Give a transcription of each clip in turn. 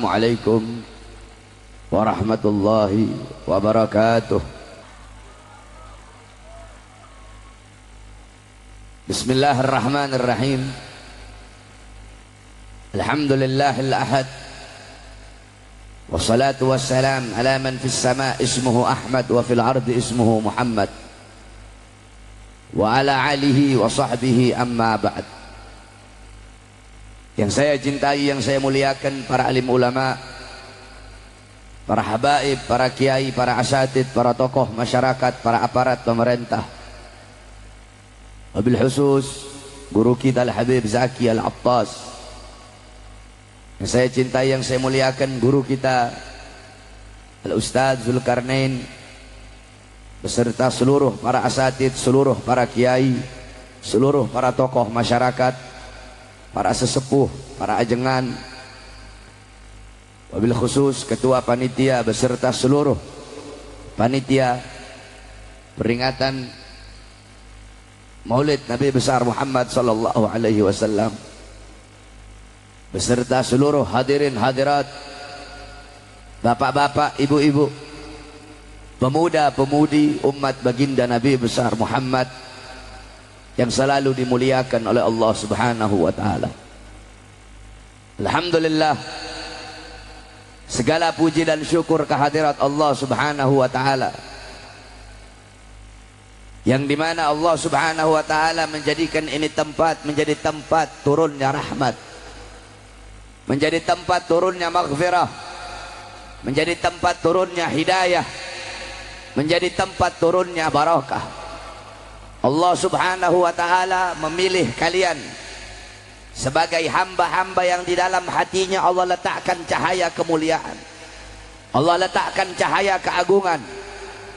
Assalamualaikum warahmatullahi wabarakatuh. Bismillahirrahmanirrahim. Alhamdulillahil ahad. Wassalatu wassalam ala man fis sama' ismuhu Ahmad wa fil ardi ismuhu Muhammad wa ala alihi wa sahbihi amma ba'd. Yang saya cintai, yang saya muliakan, para alim ulama, para habaib, para kiai, para asatid, para tokoh masyarakat, para aparat pemerintah, wabil khusus guru kita Al-Habib Zaki Al-Attas. Yang saya cintai, yang saya muliakan, guru kita Al-Ustadz Zulkarnain beserta seluruh para asatid, seluruh para kiai, seluruh para tokoh masyarakat, para sesepuh, para ajengan, wabil khusus ketua panitia beserta seluruh panitia peringatan Maulid Nabi besar Muhammad sallallahu alaihi wasallam, beserta seluruh hadirin hadirat, bapak-bapak, ibu-ibu, pemuda-pemudi umat baginda Nabi besar Muhammad yang selalu dimuliakan oleh Allah Subhanahu wa taala. Alhamdulillah, segala puji dan syukur kehadirat Allah Subhanahu wa taala, yang dimana Allah Subhanahu wa taala menjadikan ini tempat menjadi tempat turunnya rahmat, menjadi tempat turunnya maghfirah, menjadi tempat turunnya hidayah, menjadi tempat turunnya barakah. Allah Subhanahu wa ta'ala memilih kalian sebagai hamba-hamba yang di dalam hatinya Allah letakkan cahaya kemuliaan, Allah letakkan cahaya keagungan,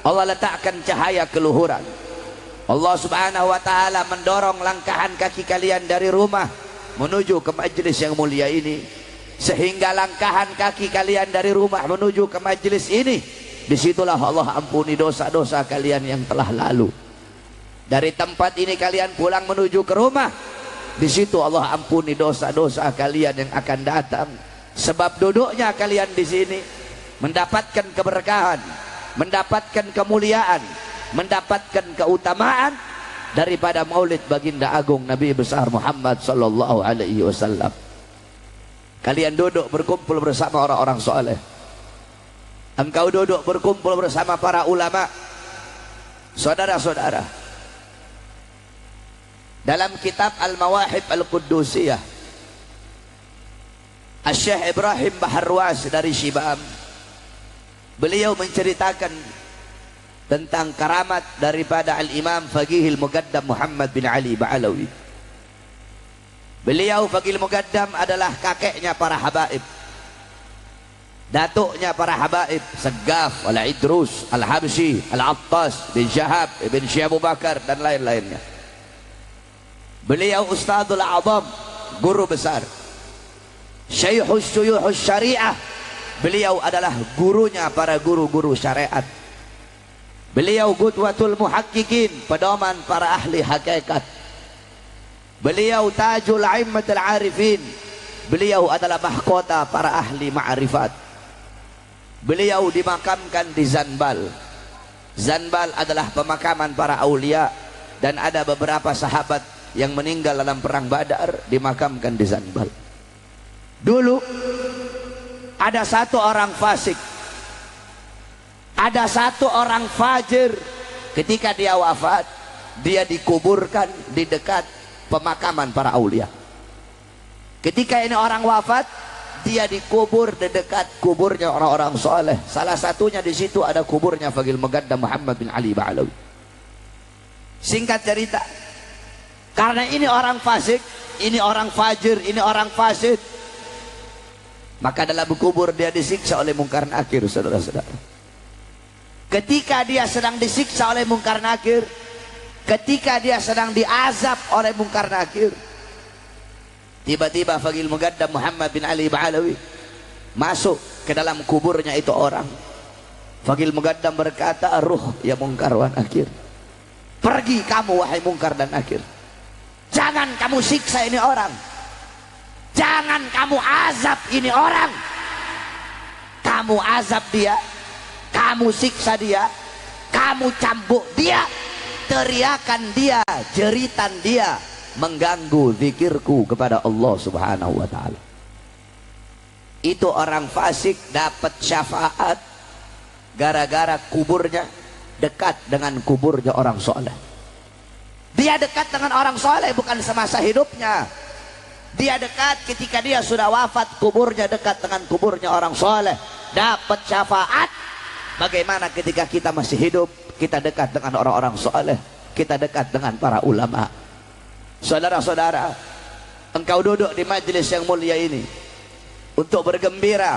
Allah letakkan cahaya keluhuran. Allah Subhanahu wa ta'ala mendorong langkahan kaki kalian dari rumah menuju ke majlis yang mulia ini, sehingga langkahan kaki kalian dari rumah menuju ke majlis ini, disitulah Allah ampuni dosa-dosa kalian yang telah lalu. Dari tempat ini kalian pulang menuju ke rumah, di situ Allah ampuni dosa-dosa kalian yang akan datang. Sebab duduknya kalian di sini mendapatkan keberkahan, mendapatkan kemuliaan, mendapatkan keutamaan daripada Maulid baginda agung Nabi besar Muhammad sallallahu alaihi wasallam. Kalian duduk berkumpul bersama orang-orang soleh. Engkau duduk berkumpul bersama para ulama. Saudara-saudara, dalam kitab Al-Mawahib Al-Quddusiyah, Syekh Ibrahim Baharwas dari Shibam, beliau menceritakan tentang karamat daripada Al-Imam Faqihil Muqaddam Muhammad bin Ali Ba'alawi. Beliau Faqihil Muqaddam adalah kakeknya para habaib, datuknya para habaib, Segaf, Al-Idrus, Al-Habsyi, Al-Attas bin Syahab, Ibn Syekh Abu Bakar dan lain-lainnya. Beliau Ustadzul A'zam, guru besar, Syekhus Syuyuhus Syariah. Beliau adalah gurunya para guru-guru syariat. Beliau Qudwatul Muhaqqiqin, pedoman para ahli hakikat. Beliau Tajul A'immatul Arifin. Beliau adalah mahkota para ahli ma'rifat. Beliau dimakamkan di Zanbal. Zanbal adalah pemakaman para aulia, dan ada beberapa sahabat yang meninggal dalam perang Badar dimakamkan di Zanbal. Dulu ada satu orang fasik, ada satu orang fajir. Ketika dia wafat, dia dikuburkan di dekat pemakaman para aulia. Ketika ini orang wafat, dia dikubur di dekat kuburnya orang-orang soleh. Salah satunya di situ ada kuburnya Faqihil Muqaddam Muhammad bin Ali Ba'alawi. Singkat cerita, karena ini orang fasik, ini orang fajir, ini orang fasid, maka dalam kubur dia disiksa oleh Munkar Nakir, saudara-saudara. Ketika dia sedang disiksa oleh Munkar Nakir, ketika dia sedang diazab oleh Munkar Nakir, tiba-tiba Faqihil Muqaddam Muhammad bin Ali Ba'alawi masuk ke dalam kuburnya itu orang. Faqihil Muqaddam berkata, "Ruh ya Munkar wa Nakir, pergi kamu wahai Munkar dan Nakir. Jangan kamu siksa ini orang, jangan kamu azab ini orang, kamu azab dia, kamu siksa dia, kamu cambuk dia, teriakan dia, jeritan dia mengganggu zikirku kepada Allah Subhanahu wa ta'ala. Itu orang fasik dapat syafaat gara-gara kuburnya dekat dengan kuburnya orang soleh. Dia dekat dengan orang soleh bukan semasa hidupnya. Dia dekat ketika dia sudah wafat, kuburnya dekat dengan kuburnya orang soleh, dapat syafaat. Bagaimana ketika kita masih hidup, kita dekat dengan orang-orang soleh, kita dekat dengan para ulama. Saudara-saudara, engkau duduk di majelis yang mulia ini untuk bergembira,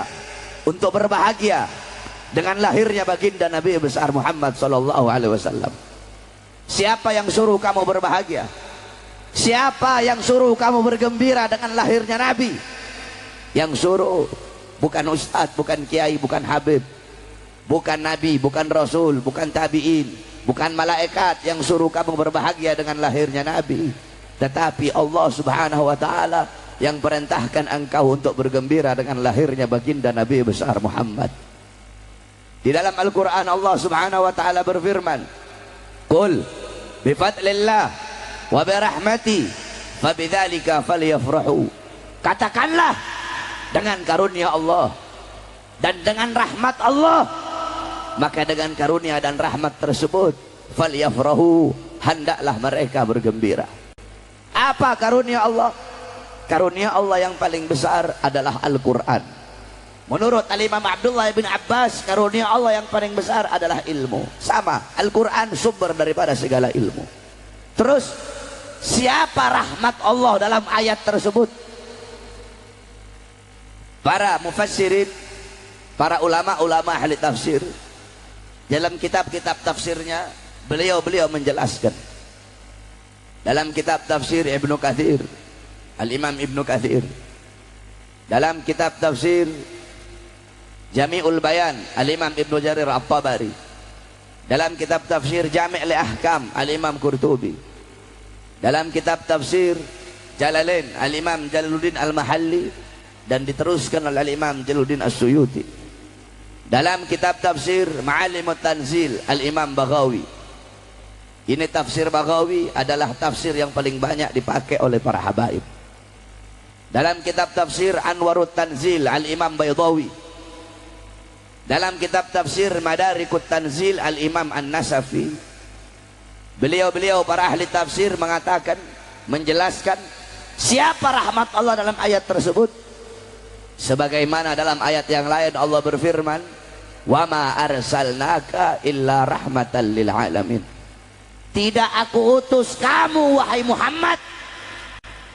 untuk berbahagia dengan lahirnya baginda Nabi besar Muhammad sallallahu alaihi wasallam. Siapa yang suruh kamu berbahagia? Siapa yang suruh kamu bergembira dengan lahirnya Nabi? Yang suruh bukan ustadz, bukan kiai, bukan habib, bukan nabi, bukan rasul, bukan tabi'in, bukan malaikat yang suruh kamu berbahagia dengan lahirnya Nabi, tetapi Allah Subhanahu wa ta'ala yang perintahkan engkau untuk bergembira dengan lahirnya baginda Nabi besar Muhammad. Di dalam Al-Quran Allah Subhanahu wa ta'ala berfirman, qul bifadlillah wa birahmati fabidzalika falyafrahu. Katakanlah, dengan karunia Allah dan dengan rahmat Allah, maka dengan karunia dan rahmat tersebut falyafrahu, hendaklah mereka bergembira. Apa karunia Allah? Karunia Allah yang paling besar adalah Al-Quran. Menurut Al-Imam Abdullah bin Abbas, karunia Allah yang paling besar adalah ilmu. Sama, Al-Quran sumber daripada segala ilmu. Terus, siapa rahmat Allah dalam ayat tersebut? Para mufassirin, para ulama-ulama ahli tafsir, dalam kitab-kitab tafsirnya, beliau menjelaskan. Dalam kitab tafsir Ibnu Katsir, Al-Imam Ibnu Katsir, dalam kitab tafsir Jami'ul Bayan, Al-Imam Ibnu Jarir At-Tabari, dalam kitab tafsir Jami' Al-Ahkam, Al-Imam Qurtubi, dalam kitab tafsir Jalalain, Al-Imam Jalaluddin Al-Mahalli, dan diteruskan oleh Al-Imam Jalaluddin As-Suyuti. Dalam kitab tafsir Ma'alimut Tanzil, Al-Imam Baghawi. Ini tafsir Baghawi adalah tafsir yang paling banyak dipakai oleh para habaib. Dalam kitab tafsir Anwarut Tanzil, Al-Imam Baydawi. Dalam kitab tafsir Madarikut Tanzil, Al-Imam An-Nasafi. Beliau-beliau para ahli tafsir mengatakan, menjelaskan siapa rahmat Allah dalam ayat tersebut. Sebagaimana dalam ayat yang lain Allah berfirman, wa ma arsalnaka illa rahmatan lil alamin. Tidak aku utus kamu wahai Muhammad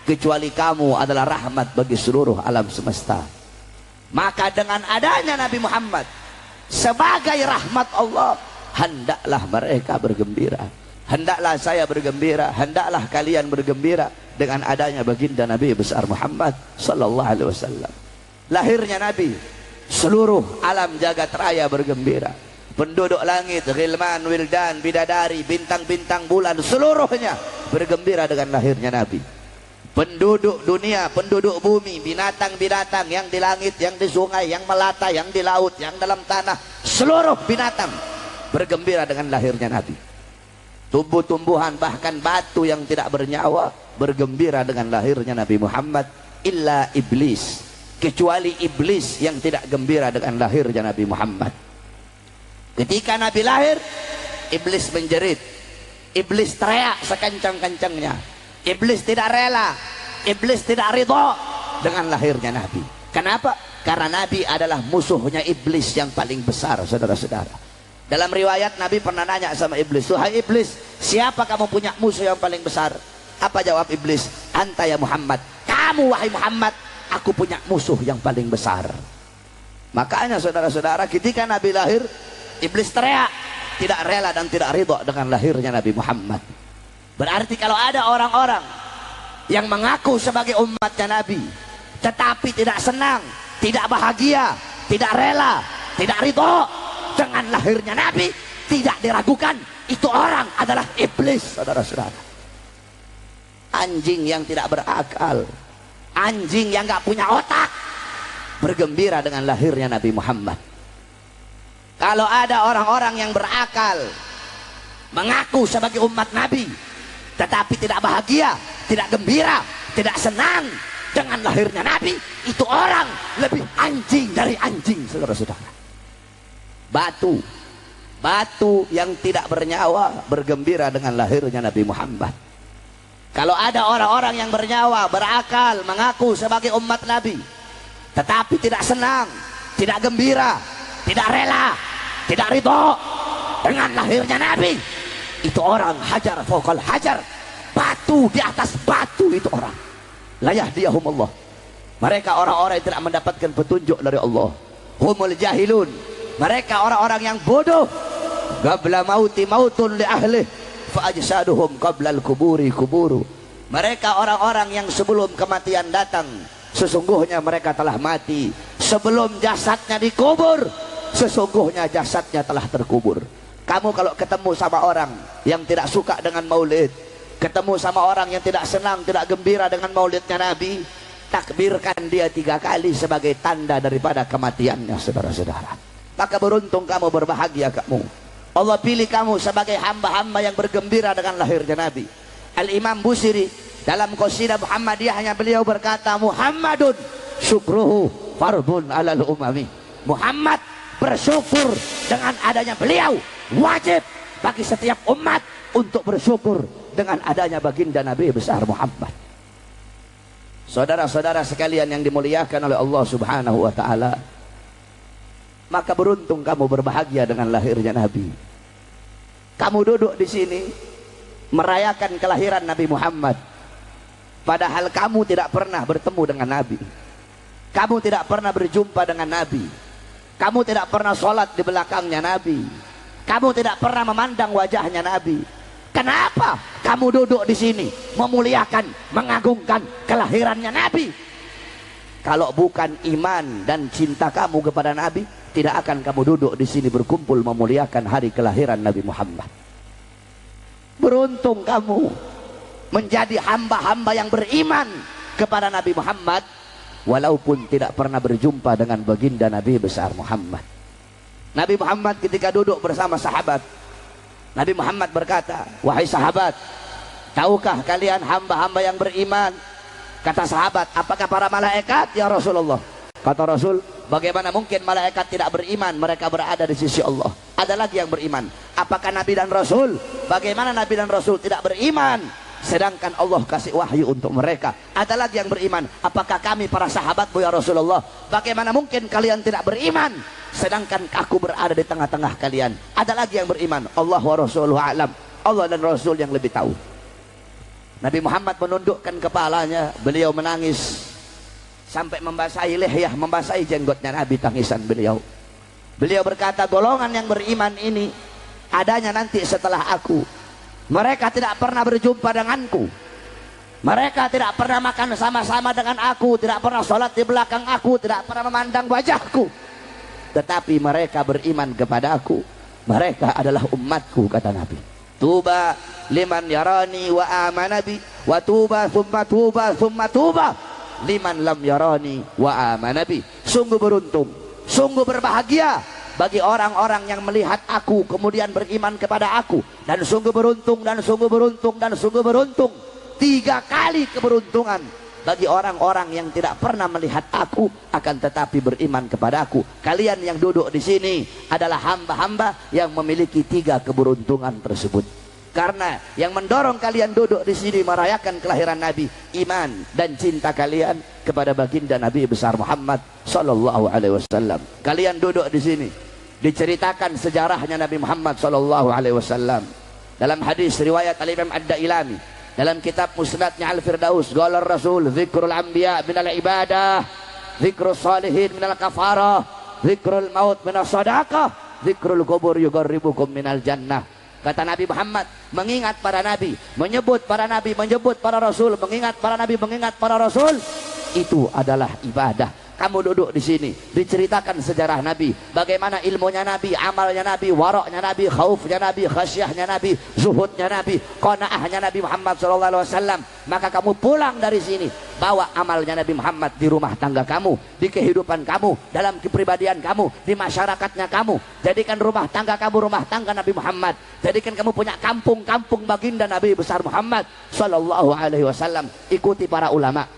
kecuali kamu adalah rahmat bagi seluruh alam semesta. Maka dengan adanya Nabi Muhammad sebagai rahmat Allah, hendaklah mereka bergembira, hendaklah saya bergembira, hendaklah kalian bergembira dengan adanya baginda Nabi besar Muhammad sallallahu alaihi wasallam. Lahirnya Nabi, seluruh alam jagat raya bergembira. Penduduk langit, ghilman, wildan, bidadari, bintang-bintang bulan, seluruhnya bergembira dengan lahirnya Nabi. Penduduk dunia, penduduk bumi, binatang-binatang yang di langit, yang di sungai, yang melata, yang di laut, yang dalam tanah, seluruh binatang bergembira dengan lahirnya Nabi. Tumbuh-tumbuhan, bahkan batu yang tidak bernyawa bergembira dengan lahirnya Nabi Muhammad. Illa iblis, kecuali iblis yang tidak gembira dengan lahirnya Nabi Muhammad. Ketika Nabi lahir, iblis menjerit, iblis teriak sekencang-kencangnya, iblis tidak rela, iblis tidak ridho dengan lahirnya Nabi. Kenapa? Karena Nabi adalah musuhnya iblis yang paling besar, saudara-saudara. Dalam riwayat Nabi pernah nanya sama iblis, wahai iblis, siapa kamu punya musuh yang paling besar? Apa jawab iblis? Anta ya Muhammad, kamu wahai Muhammad, aku punya musuh yang paling besar. Makanya saudara-saudara, ketika Nabi lahir, iblis teriak, tidak rela dan tidak ridho dengan lahirnya Nabi Muhammad. Berarti kalau ada orang-orang yang mengaku sebagai umatnya Nabi, tetapi tidak senang, tidak bahagia, tidak rela, tidak ridho dengan lahirnya Nabi, tidak diragukan, itu orang adalah iblis, saudara-saudara. Anjing yang tidak berakal, anjing yang gak punya otak, bergembira dengan lahirnya Nabi Muhammad. Kalau ada orang-orang yang berakal mengaku sebagai umat Nabi tetapi tidak bahagia, tidak gembira, tidak senang dengan lahirnya Nabi, itu orang lebih anjing dari anjing, saudara-saudara. Batu yang tidak bernyawa bergembira dengan lahirnya Nabi Muhammad. Kalau ada orang-orang yang bernyawa, berakal, mengaku sebagai umat Nabi tetapi tidak senang, tidak gembira, tidak rela, tidak ridho dengan lahirnya Nabi, itu orang hajar fauqal hajar, batu di atas batu, itu orang la yahdiyahumullah. Mereka orang-orang yang tidak mendapatkan petunjuk dari Allah. Humul jahilun, mereka orang-orang yang bodoh. Qabla mauti mautun li ahli fa ajsaduhum qabla al-kuburi kuburu. Mereka orang-orang yang sebelum kematian datang sesungguhnya mereka telah mati. Sebelum jasadnya dikubur sesungguhnya jasadnya telah terkubur. Kamu kalau ketemu sama orang yang tidak suka dengan maulid, ketemu sama orang yang tidak senang, tidak gembira dengan maulidnya Nabi, takbirkan dia 3 kali sebagai tanda daripada kematiannya, saudara-saudara. Maka beruntung kamu, berbahagia kamu. Allah pilih kamu sebagai hamba-hamba yang bergembira dengan lahirnya Nabi. Al-Imam Busiri dalam qasidah Muhammadiyahnya beliau berkata, Muhammadun syukruhu fardun alal umami. Muhammad bersyukur dengan adanya beliau, wajib bagi setiap umat untuk bersyukur dengan adanya baginda Nabi besar Muhammad. Saudara-saudara sekalian yang dimuliakan oleh Allah Subhanahu wa taala, maka beruntung kamu, berbahagia dengan lahirnya Nabi. Kamu duduk di sini merayakan kelahiran Nabi Muhammad, padahal kamu tidak pernah bertemu dengan Nabi. Kamu tidak pernah berjumpa dengan Nabi. Kamu tidak pernah sholat di belakangnya Nabi. Kamu tidak pernah memandang wajahnya Nabi. Kenapa kamu duduk di sini memuliakan, mengagungkan kelahirannya Nabi? Kalau bukan iman dan cinta kamu kepada Nabi, tidak akan kamu duduk di sini berkumpul memuliakan hari kelahiran Nabi Muhammad. Beruntung kamu menjadi hamba-hamba yang beriman kepada Nabi Muhammad, walaupun tidak pernah berjumpa dengan baginda Nabi besar Muhammad. Nabi Muhammad ketika duduk bersama sahabat, Nabi Muhammad berkata, wahai sahabat, tahukah kalian hamba-hamba yang beriman? Kata sahabat, apakah para malaikat ya Rasulullah? Kata Rasul, bagaimana mungkin malaikat tidak beriman? Mereka berada di sisi Allah. Ada lagi yang beriman. Apakah Nabi dan Rasul? Bagaimana Nabi dan Rasul tidak beriman sedangkan Allah kasih wahyu untuk mereka? Ada lagi yang beriman. Apakah kami para sahabatmu ya Rasulullah? Bagaimana mungkin kalian tidak beriman sedangkan aku berada di tengah-tengah kalian? Ada lagi yang beriman. Allah wa rasuluhu a'lam. Allah dan Rasul yang lebih tahu. Nabi Muhammad menundukkan kepalanya, beliau menangis sampai membasahi lihyah, membasahi jenggotnya Nabi, tangisan beliau. Beliau berkata, golongan yang beriman ini adanya nanti setelah aku. Mereka tidak pernah berjumpa denganku. Mereka tidak pernah makan sama-sama dengan aku, tidak pernah sholat di belakang aku, tidak pernah memandang wajahku. Tetapi mereka beriman kepada aku. Mereka adalah umatku, kata Nabi. Tuba liman yarani wa amanabi, wa tuba thumma tuba thumma tuba liman lam yarani wa amanabi. Sungguh beruntung, sungguh berbahagia bagi orang-orang yang melihat aku kemudian beriman kepada aku. Dan sungguh beruntung, dan sungguh beruntung, dan sungguh beruntung, 3 kali keberuntungan bagi orang-orang yang tidak pernah melihat aku akan tetapi beriman kepada aku. Kalian yang duduk di sini adalah hamba-hamba yang memiliki 3 keberuntungan tersebut. Karena yang mendorong kalian duduk di sini merayakan kelahiran Nabi, iman dan cinta kalian kepada baginda Nabi besar Muhammad sallallahu alaihi wasallam. Kalian duduk di sini diceritakan sejarahnya Nabi Muhammad sallallahu alaihi wasallam dalam hadis riwayat Al-Imam Ad-Dailami dalam kitab Musnadnya Al-Firdaus, qala Rasul dzikrul anbiya minal ibadah, dzikrus salihin minal kafarah, dzikrul maut minas sadaqah, dzikrul kubur yuqarribukum minal jannah. Kata Nabi Muhammad, mengingat para nabi, menyebut para nabi, menyebut para rasul, mengingat para nabi, mengingat para rasul, itu adalah ibadah. kamu duduk di sini, diceritakan sejarah Nabi, bagaimana ilmunya Nabi, amalnya Nabi, waraknya Nabi, khaufnya Nabi, khasyahnya Nabi, zuhudnya Nabi, qanaahnya Nabi Muhammad SAW. Maka kamu pulang dari sini, bawa amalnya Nabi Muhammad di rumah tangga kamu, di kehidupan kamu, dalam kepribadian kamu, di masyarakatnya kamu. Jadikan rumah tangga kamu rumah tangga Nabi Muhammad. Jadikan kamu punya kampung-kampung baginda Nabi besar Muhammad SAW. Ikuti para ulama,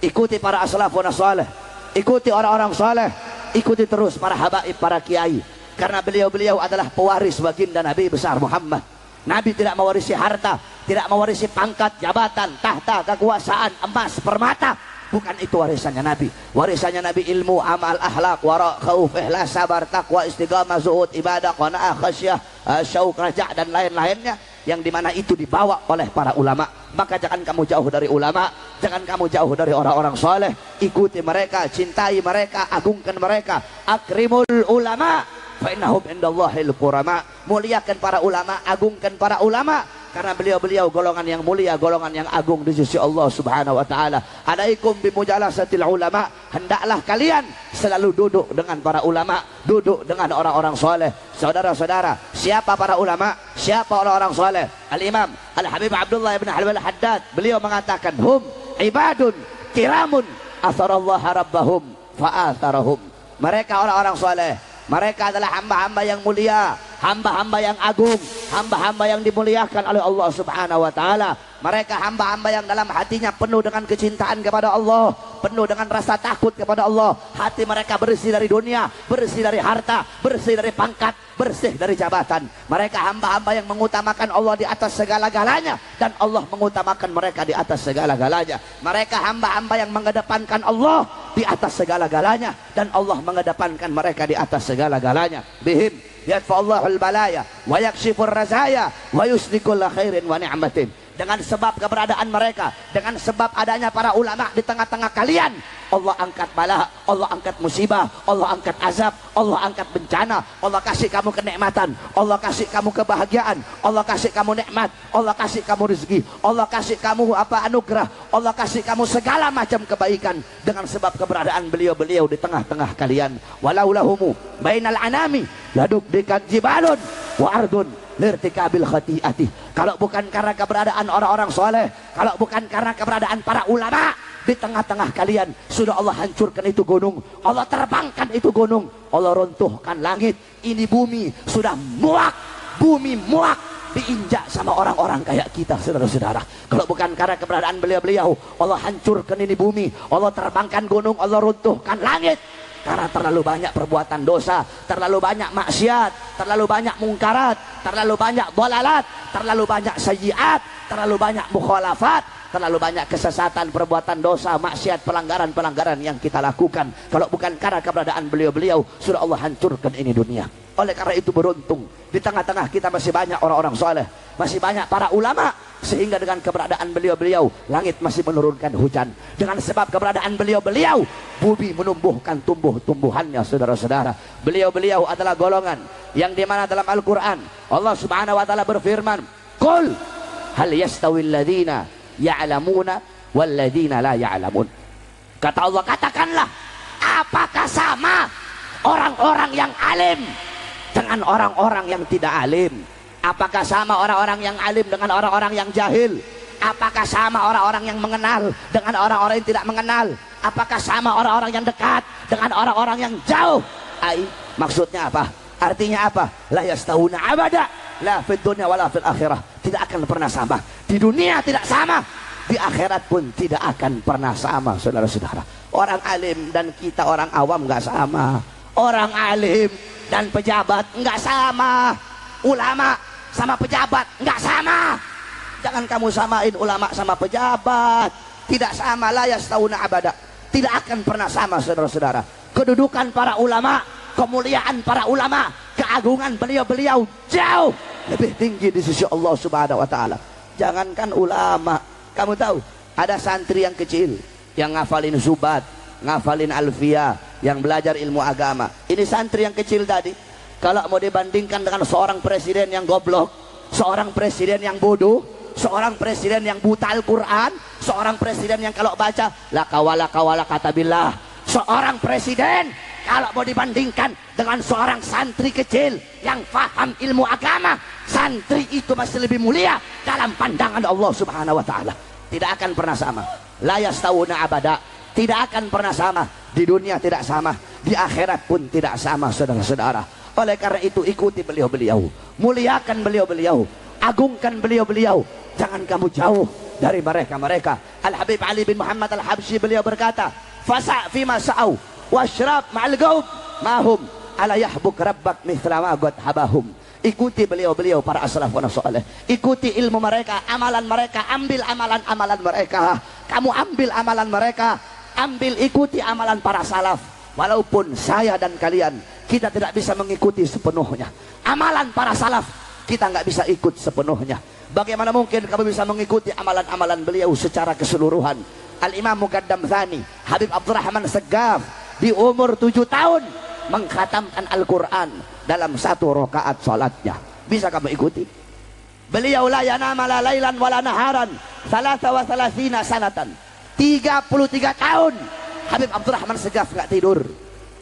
ikuti para aslafun salih, ikuti orang-orang saleh, ikuti terus para habaib, para kiai, karena beliau-beliau adalah pewaris baginda Nabi besar Muhammad. Nabi tidak mewarisi harta, tidak mewarisi pangkat, jabatan, tahta, kekuasaan, emas, permata. Bukan itu warisannya Nabi. Warisannya Nabi ilmu, amal, akhlak, wara, khauf, ikhlas, sabar, taqwa, istiqamah, zuhud, ibadah, qanaah, khasyah, syauq, raja' dan lain-lainnya, yang dimana itu dibawa oleh para ulama. Maka jangan kamu jauh dari ulama, jangan kamu jauh dari orang-orang soleh. Ikuti mereka, cintai mereka, agungkan mereka. Akrimul ulama fa innahum indallahil qurama. Muliakan para ulama, agungkan para ulama, karena beliau-beliau golongan yang mulia, golongan yang agung di sisi Allah Subhanahu wa taala. Alaikum bimujalasatil ulama. Hendaklah kalian selalu duduk dengan para ulama, duduk dengan orang-orang soleh. Saudara-saudara, siapa para ulama? Siapa orang-orang soleh? Al-Imam Al-Habib Abdullah ibn Halwal Haddad, beliau mengatakan, hum ibadun kiramun atharallaha rabbahum fa'atharahum. Mereka orang-orang soleh, mereka adalah hamba-hamba yang mulia, hamba-hamba yang agung, hamba-hamba yang dimuliakan oleh Allah Subhanahu wa taala. Mereka hamba-hamba yang dalam hatinya penuh dengan kecintaan kepada Allah, penuh dengan rasa takut kepada Allah. Hati mereka bersih dari dunia, bersih dari harta, bersih dari pangkat, bersih dari jabatan. Mereka hamba-hamba yang mengutamakan Allah di atas segala-galanya, dan Allah mengutamakan mereka di atas segala-galanya. Mereka hamba-hamba yang mengedepankan Allah di atas segala-galanya, dan Allah mengedepankan mereka di atas segala-galanya. Bihim yadfa'ullahul balaya wa yakshifur razaya wa yuslikul khairin wa ni'matin. Dengan sebab keberadaan mereka, dengan sebab adanya para ulama di tengah-tengah kalian, Allah angkat bala, Allah angkat musibah, Allah angkat azab, Allah angkat bencana, Allah kasih kamu kenikmatan, Allah kasih kamu kebahagiaan, Allah kasih kamu nikmat, Allah kasih kamu rezeki, Allah kasih kamu anugerah, Allah kasih kamu segala macam kebaikan dengan sebab keberadaan beliau-beliau di tengah-tengah kalian. Walaulahumu bainal anami laduk dikat jibalun wa ardun lirtikabil khati'ati. Kalau bukan karena keberadaan orang-orang soleh, kalau bukan karena keberadaan para ulama di tengah-tengah kalian, sudah Allah hancurkan itu gunung, Allah terbangkan itu gunung, Allah runtuhkan langit. Ini bumi sudah muak, bumi muak diinjak sama orang-orang kayak kita, saudara-saudara. Kalau bukan karena keberadaan beliau-beliau, Allah hancurkan ini bumi, Allah terbangkan gunung, Allah runtuhkan langit. Karena terlalu banyak perbuatan dosa, terlalu banyak maksiat, terlalu banyak mungkarat, terlalu banyak dolalat, terlalu banyak sayyiat, terlalu banyak mukhalafat, terlalu banyak kesesatan, perbuatan dosa, maksiat, pelanggaran-pelanggaran yang kita lakukan. Kalau bukan karena keberadaan beliau-beliau, sudah Allah hancurkan ini dunia. Oleh karena itu beruntung, di tengah-tengah kita masih banyak orang-orang soleh, masih banyak para ulama, sehingga dengan keberadaan beliau-beliau, langit masih menurunkan hujan. Dengan sebab keberadaan beliau-beliau, bumi menumbuhkan tumbuh-tumbuhannya, saudara-saudara. Beliau-beliau adalah golongan yang dimana dalam Al-Quran Allah Subhanahu wa ta'ala berfirman, Qul hal yastawil ladhina ya'lamuna wal ladhina la ya'lamun. Kata Allah, katakanlah, apakah sama orang-orang yang alim dengan orang-orang yang tidak alim? Apakah sama orang-orang yang alim dengan orang-orang yang jahil? Apakah sama orang-orang yang mengenal dengan orang-orang yang tidak mengenal? Apakah sama orang-orang yang dekat dengan orang-orang yang jauh? Maksudnya apa? Artinya apa? La yastawuna abada, la fid dunya wala fil akhirah. Tidak akan pernah sama. Di dunia tidak sama, di akhirat pun tidak akan pernah sama, saudara-saudara. Orang alim dan kita orang awam nggak sama. Orang alim dan pejabat nggak sama. Ulama sama pejabat nggak sama. Jangan kamu samain ulama sama pejabat. Tidak sama, la yastawuna abada. Tidak akan pernah sama, saudara-saudara. Kedudukan para ulama, kemuliaan para ulama, keagungan beliau-beliau jauh lebih tinggi di sisi Allah Subhanahu wa ta'ala. Jangankan ulama, kamu tahu ada santri yang kecil yang ngafalin Zubat, ngafalin Alfiyah, yang belajar ilmu agama. Ini santri yang kecil tadi, kalau mau dibandingkan dengan seorang presiden yang goblok, seorang presiden yang bodoh, seorang presiden yang buta Al-Quran, seorang presiden yang kalau baca la kawala kawala kata billah, seorang presiden kalau mau dibandingkan dengan seorang santri kecil yang paham ilmu agama, santri itu masih lebih mulia dalam pandangan Allah Subhanahu wa taala. Tidak akan pernah sama. La yastawuna abada. Tidak akan pernah sama. Di dunia tidak sama, di akhirat pun tidak sama, saudara-saudara. Oleh karena itu ikuti beliau-beliau, muliakan beliau-beliau, agungkan beliau-beliau. Jangan kamu jauh dari mereka-mereka. Al-Habib Ali bin Muhammad Al-Habsyi beliau berkata, fasa' fima sa'au washrab ma'al gaub mahum ala yahbuk rabbak mithla ma qad habahum. Ikuti beliau-beliau para as-salafun as-salih, ikuti ilmu mereka, amalan mereka, ambil amalan-amalan mereka. Kamu ambil amalan mereka, ambil ikuti amalan para salaf. Walaupun saya dan kalian kita tidak bisa mengikuti sepenuhnya amalan para salaf, kita nggak bisa ikut sepenuhnya. Bagaimana mungkin kamu bisa mengikuti amalan-amalan beliau secara keseluruhan? Al-Imam Muqaddam Tsani Habib Abdurrahman Segaf di umur 7 tahun mengkhatamkan Al-Quran dalam 1 rakaat salatnya. Bisa kamu ikuti? Beliau la yanama la lailan wala naharan 33 sanatan, 33 tahun Habib Abdurrahman Segaf nggak tidur.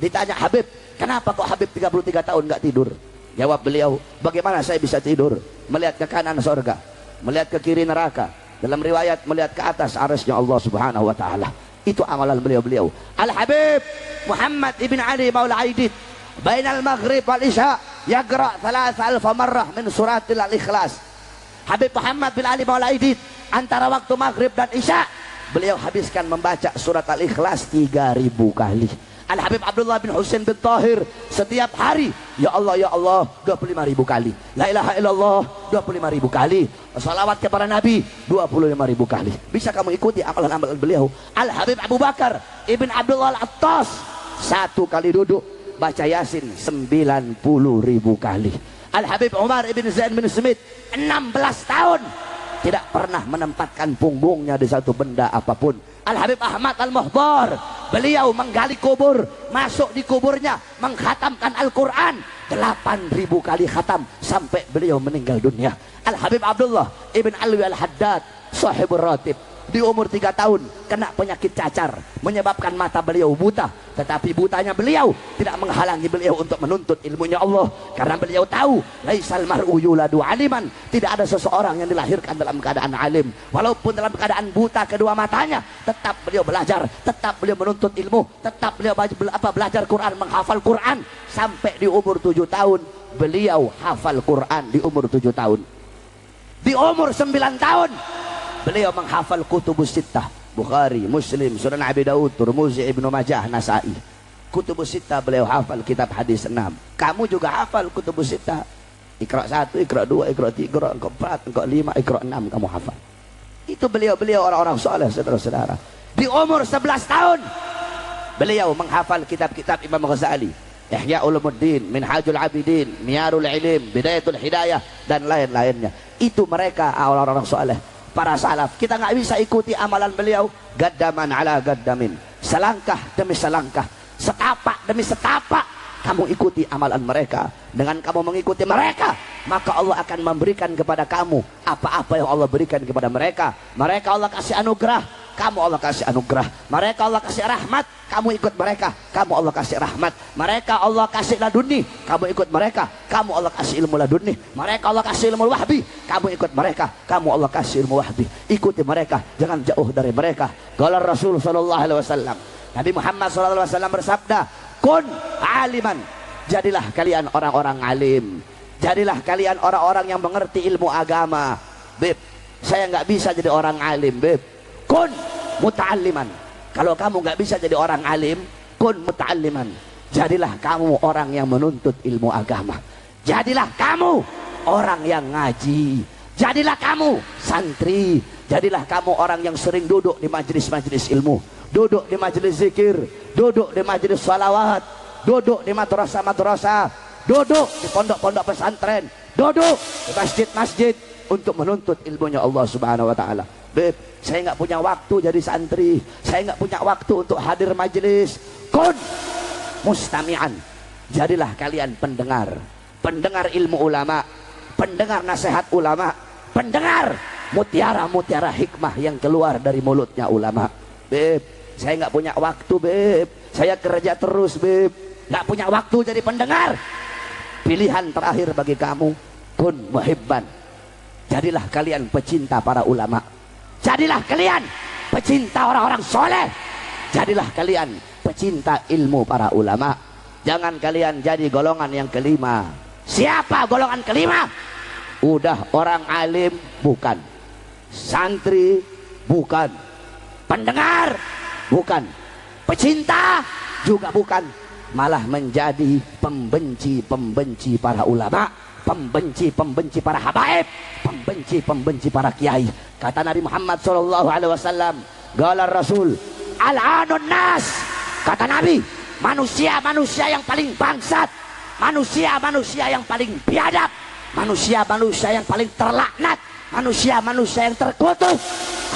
Ditanya, Habib, kenapa kok Habib 33 tahun nggak tidur? Jawab beliau, bagaimana saya bisa tidur? Melihat ke kanan surga, melihat ke kiri neraka, dalam riwayat melihat ke atas arasnya Allah Subhanahu wa taala. Itu amalan beliau-beliau. Al-Habib Muhammad ibn Ali Maula Aidid bainal maghrib wal isya yaqra 3000 marrah min suratil al-ikhlas. Habib Muhammad bin Ali Maula Aidid antara waktu maghrib dan isya beliau habiskan membaca surat Al-Ikhlas 3000 kali. Al-Habib Abdullah bin Husain bin Tahir setiap hari ya Allah 25.000 kali, la ilaha illallah 25.000 kali, salawat kepada Nabi 25.000 kali. Bisa kamu ikuti amalan-amalan beliau. Al-Habib Abu Bakar Ibn Abdullah Al-Attas 1 kali duduk baca Yasin 90.000 kali. Al-Habib Umar Ibn Zain bin Smith 16 tahun tidak pernah menempatkan punggungnya di satu benda apapun. Al-Habib Ahmad Al-Muhdar beliau menggali kubur, masuk di kuburnya, mengkhatamkan Al-Quran 8.000 kali khatam sampai beliau meninggal dunia. Al-Habib Abdullah Ibn Alwi Al-Haddad Sahibur Ratib di umur 3 tahun kena penyakit cacar menyebabkan mata beliau buta, tetapi butanya beliau tidak menghalangi beliau untuk menuntut ilmunya Allah, karena beliau tahu laisal mar'u yuladu aliman, tidak ada seseorang yang dilahirkan dalam keadaan alim. Walaupun dalam keadaan buta kedua matanya, tetap beliau belajar, tetap beliau menuntut ilmu, tetap beliau belajar Quran, menghafal Quran sampai di umur 7 tahun beliau hafal Quran. Di umur 7 tahun, di umur 9 tahun beliau menghafal kutubus sittah, Bukhari, Muslim, Sunan Abi Daud, Tirmidzi, Ibnu Majah, Nasa'i. Kutubus sittah beliau hafal, kitab hadis 6. Kamu juga hafal kutubus sittah. Iqra 1, Iqra 2, Iqra 3, Iqra 4, Iqra 5, Iqra 6 kamu hafal. Itu beliau-beliau orang-orang saleh, saudara-saudara. Di umur 11 tahun beliau menghafal kitab-kitab Imam Ghazali, Ihya Ulumuddin, Minhajul Abidin, Miyarul Ilim, Bidayatul Hidayah dan lain-lainnya. Itu mereka orang-orang saleh, para salaf. Kita nggak bisa ikuti amalan beliau gaddaman ala gaddamin, selangkah demi selangkah, setapak demi setapak. Kamu ikuti amalan mereka. Dengan kamu mengikuti mereka, maka Allah akan memberikan kepada kamu apa-apa yang Allah berikan kepada mereka. Mereka Allah kasih anugerah, kamu Allah kasih anugerah. Mereka Allah kasih rahmat, kamu ikut mereka, kamu Allah kasih rahmat. Mereka Allah kasih laduni, kamu ikut mereka, kamu Allah kasih ilmu laduni. Mereka Allah kasih ilmu wahbi, kamu ikut mereka, kamu Allah kasih ilmu wahbi. Ikuti mereka, jangan jauh dari mereka. Qala Rasul sallallahu alaihi wasallam, Nabi Muhammad sallallahu alaihi wasallam bersabda, kun aliman, jadilah kalian orang-orang alim, jadilah kalian orang-orang yang mengerti ilmu agama. Beb, saya nggak bisa jadi orang alim, beb. Kun muta'alliman, kalau kamu nggak bisa jadi orang alim, kun muta'alliman, jadilah kamu orang yang menuntut ilmu agama. Jadilah kamu orang yang ngaji, jadilah kamu santri, jadilah kamu orang yang sering duduk di majelis-majelis ilmu, duduk di majelis zikir, duduk di majelis salawat, duduk di madrasah-madrasah, duduk di pondok-pondok pesantren, duduk di masjid-masjid untuk menuntut ilmunya Allah Subhanahu wa taala. Beb, saya nggak punya waktu jadi santri, saya nggak punya waktu untuk hadir majelis. Kun mustami'an, jadilah kalian pendengar, pendengar ilmu ulama, pendengar nasihat ulama, pendengar mutiara-mutiara hikmah yang keluar dari mulutnya ulama. Beb, Saya nggak punya waktu, Beb. Saya kerja terus, Beb. Nggak punya waktu jadi pendengar. Pilihan terakhir bagi kamu, kun muhibban. Jadilah kalian pecinta para ulama. Jadilah kalian pecinta orang-orang soleh. Jadilah kalian pecinta ilmu para ulama. Jangan kalian jadi golongan yang kelima. Siapa golongan kelima? Udah orang alim bukan, santri bukan, pendengar bukan, pecinta juga bukan, malah menjadi pembenci-pembenci para ulama, pembenci-pembenci para habaib, pembenci-pembenci para kiai. Kata Nabi Muhammad SAW, Galar Rasul, al-anun nas. Kata Nabi, manusia-manusia yang paling bangsat, manusia-manusia yang paling biadab, manusia-manusia yang paling terlaknat, manusia-manusia yang terkutuk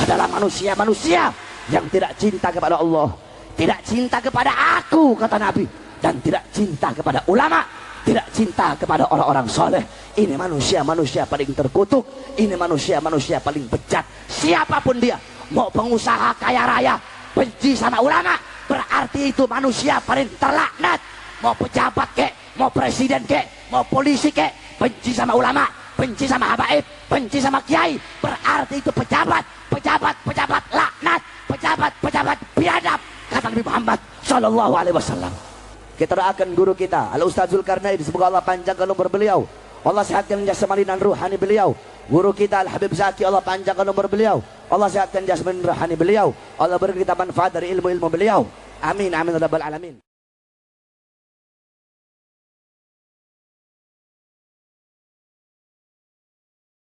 adalah manusia-manusia yang tidak cinta kepada Allah, tidak cinta kepada aku, kata Nabi, dan tidak cinta kepada ulama, tidak cinta kepada orang-orang soleh. Ini manusia-manusia paling terkutuk, ini manusia-manusia paling bejat. Siapapun dia, mau pengusaha kaya raya benci sama ulama, berarti itu manusia paling terlaknat. Mau pejabat kek, mau presiden kek, mau polisi kek, benci sama ulama, benci sama habaib, benci sama kiai, berarti itu pejabat laknat, pejabat biadab, kata Nabi Muhammad sallallahu alaihi wasallam. Kita doakan guru kita Al Ustaz Zulkarnain, semoga Allah panjangkan umur beliau, Allah sehatkan jasmani dan ruhani beliau. Guru kita Al Habib Zaki, Allah panjangkan umur beliau, Allah sehatkan jasmani dan ruhani beliau, Allah beri kita manfaat dari ilmu-ilmu beliau. Amin amin ya rabbal alamin.